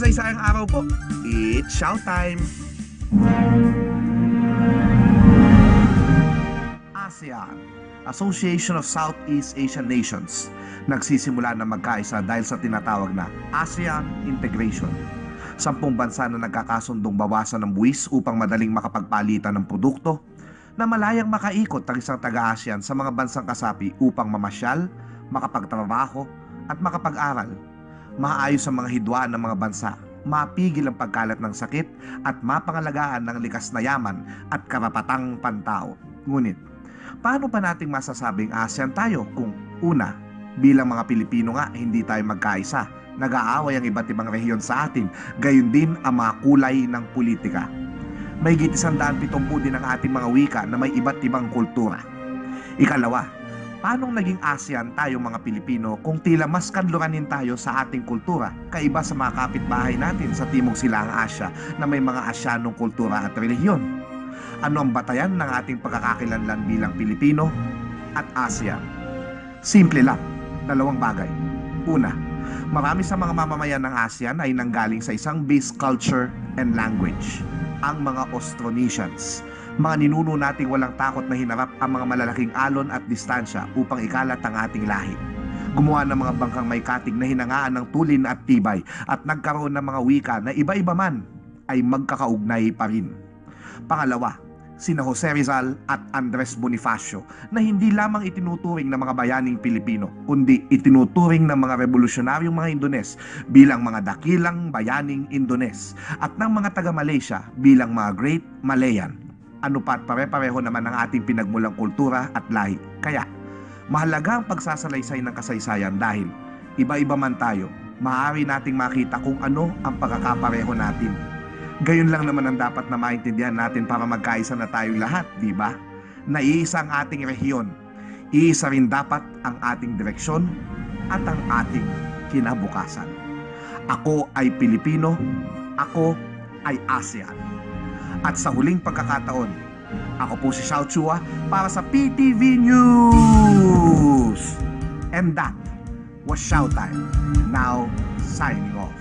makasaysayang araw po. It's showtime! ASEAN, Association of Southeast Asian Nations, nagsisimula na magkaisa dahil sa tinatawag na ASEAN Integration. 10 bansa na nagkakasundong bawasan ng buwis upang madaling makapagpalitan ng produkto, na malayang makaikot ang isang taga-ASEAN sa mga bansang kasapi upang mamasyal, makapagtrabaho at makapag-aral. Maayos ang mga hidwaan ng mga bansa, mapigil ang pagkalat ng sakit at mapangalagaan ng likas na yaman at karapatang pantao. Ngunit, paano pa nating masasabing ASEAN tayo kung una, bilang mga Pilipino nga hindi tayo magkaisa, nag-aaway ang iba't ibang rehiyon sa atin, gayon din ang mga kulay ng politika. May 170 din ang ating mga wika na may iba't ibang kultura. Ikalawa, paanong naging ASEAN tayo mga Pilipino kung tila mas kanluranin tayo sa ating kultura kaiba sa mga kapitbahay natin sa Timog Silangang Asya na may mga Asyanong kultura at relihiyon? Ano ang batayan ng ating pagkakakilanlan bilang Pilipino at ASEAN? Simple lang, 2 bagay. Una, marami sa mga mamamayan ng ASEAN ay nanggaling sa isang base culture and language, ang mga Austronesians. Mga ninuno nating walang takot na hinarap ang mga malalaking alon at distansya upang ikalat ang ating lahi. Gumawa ng mga bangkang may katig na hinangaan ng tulin at tibay at nagkaroon ng mga wika na iba-iba man ay magkakaugnay pa rin. Pangalawa, sina Jose Rizal at Andres Bonifacio na hindi lamang itinuturing ng mga bayaning Pilipino, kundi itinuturing ng mga revolusyonaryong mga Indones bilang mga dakilang bayaning Indones at ng mga taga-Malaysia bilang mga Great Malayan. Ano pa't pare-pareho naman ang ating pinagmulang kultura at lahi. Kaya, mahalaga ang pagsasalaysay ng kasaysayan dahil iba-iba man tayo, maaari nating makita kung ano ang pagkakapareho natin. Gayon lang naman ang dapat na maintindihan natin para magkaisa na tayong lahat, di ba? Na iisa ang ating rehiyon, iisa rin dapat ang ating direksyon at ang ating kinabukasan. Ako ay Pilipino, ako ay ASEAN. At sa huling pagkakataon, ako po si Xiao Chua para sa PTV News. And that was Showtime. Now, signing off.